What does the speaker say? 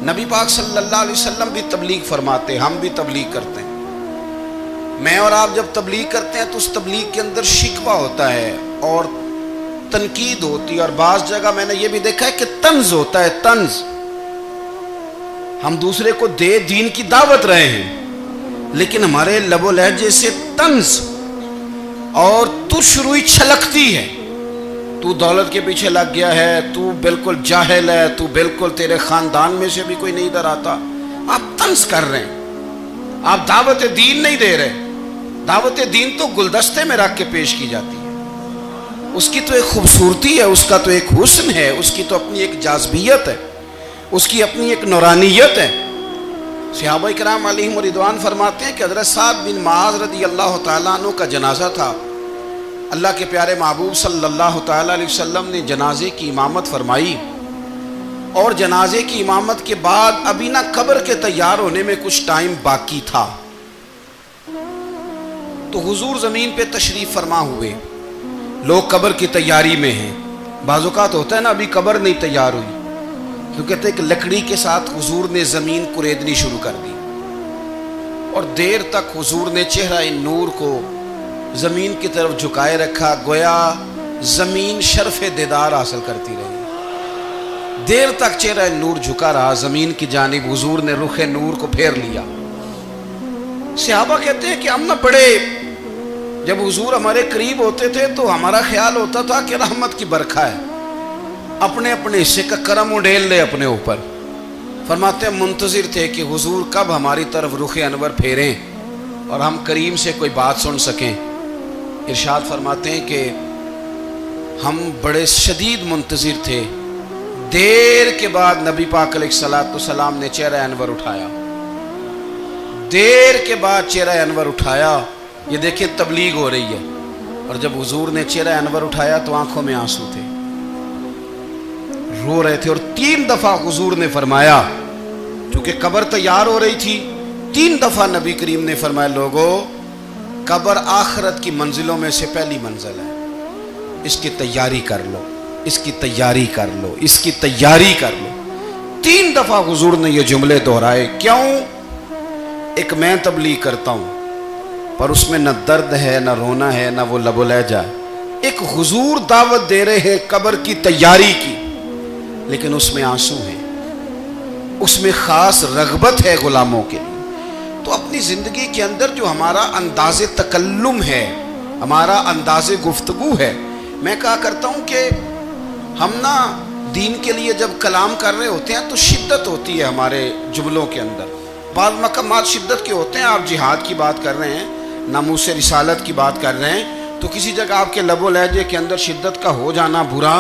نبی پاک صلی اللہ علیہ وسلم بھی تبلیغ فرماتے، ہم بھی تبلیغ کرتے ہیں۔ میں اور آپ جب تبلیغ کرتے ہیں تو اس تبلیغ کے اندر شکوہ ہوتا ہے اور تنقید ہوتی ہے، اور بعض جگہ میں نے یہ بھی دیکھا ہے کہ طنز ہوتا ہے، طنز۔ ہم دوسرے کو دین کی دعوت رہے ہیں، لیکن ہمارے لب و لہجے سے طنز اور تش روئی چھلکتی ہے۔ تو دولت کے پیچھے لگ گیا ہے، تو بالکل جاہل ہے، تو بالکل تیرے خاندان میں سے بھی کوئی نہیں ادھر آتا۔ آپ طنز کر رہے ہیں، آپ دعوت دین نہیں دے رہے۔ دعوت دین تو گلدستے میں رکھ کے پیش کی جاتی ہے، اس کی تو ایک خوبصورتی ہے، اس کا تو ایک حسن ہے، اس کی تو اپنی ایک جاذبیت ہے، اس کی اپنی ایک نورانیت ہے۔ صحابہ کرام علیہم رضوان فرماتے ہیں کہ حضرت سعد بن معاذ رضی اللہ تعالیٰ عنہ کا جنازہ تھا۔ اللہ کے پیارے محبوب صلی اللہ تعالیٰ علیہ وسلم نے جنازے کی امامت فرمائی، اور جنازے کی امامت کے بعد ابھی نہ قبر کے تیار ہونے میں کچھ ٹائم باقی تھا، تو حضور زمین پہ تشریف فرما ہوئے۔ لوگ قبر کی تیاری میں ہیں، بعض اوقات ہوتا ہے نا ابھی قبر نہیں تیار ہوئی، تو کہتے ہیں کہ لکڑی کے ساتھ حضور نے زمین کریدنی شروع کر دی، اور دیر تک حضور نے چہرہ نور کو زمین کی طرف جھکائے رکھا، گویا زمین شرف دیدار حاصل کرتی رہی۔ دیر تک چہرہ نور جھکا رہا زمین کی جانب، حضور نے رخ نور کو پھیر لیا۔ صحابہ کہتے ہیں کہ ہم نہ بڑے، جب حضور ہمارے قریب ہوتے تھے تو ہمارا خیال ہوتا تھا کہ رحمت کی برکھا ہے، اپنے اپنے حصے کا کرم اڈیل لے اپنے اوپر۔ فرماتے ہیں منتظر تھے کہ حضور کب ہماری طرف رخ انور پھیریں اور ہم کریم سے کوئی بات سن سکیں۔ ارشاد فرماتے ہیں کہ ہم بڑے شدید منتظر تھے۔ دیر کے بعد نبی پاک علیہ الصلوۃ والسلام نے چہرہ انور اٹھایا، دیر کے بعد چہرہ انور اٹھایا۔ یہ دیکھیں تبلیغ ہو رہی ہے، اور جب حضور نے چہرہ انور اٹھایا تو آنکھوں میں آنسو تھے، رو رہے تھے، اور 3 دفعہ حضور نے فرمایا، چونکہ قبر تیار ہو رہی تھی، 3 دفعہ نبی کریم نے فرمایا لوگو قبر آخرت کی منزلوں میں سے پہلی منزل ہے، اس کی تیاری کر لو، اس کی تیاری کر لو، اس کی تیاری کر لو۔ 3 دفعہ حضور نے یہ جملے دہرائے۔ کیوں؟ ایک میں تبلیغ کرتا ہوں پر اس میں نہ درد ہے، نہ رونا ہے، نہ وہ لب و لہجہ ہے۔ ایک حضور دعوت دے رہے ہیں قبر کی تیاری کی، لیکن اس میں آنسو ہیں، اس میں خاص رغبت ہے غلاموں کے لیے۔ تو اپنی زندگی کے اندر جو ہمارا انداز تکلم ہے، ہمارا انداز گفتگو ہے، میں کہا کرتا ہوں کہ ہم نا دین کے لیے جب کلام کر رہے ہوتے ہیں تو شدت ہوتی ہے ہمارے جملوں کے اندر، بعض مقامات شدت کے ہوتے ہیں۔ آپ جہاد کی بات کر رہے ہیں، ناموس رسالت کی بات کر رہے ہیں، تو کسی جگہ آپ کے لب و لہجے کے اندر شدت کا ہو جانا برا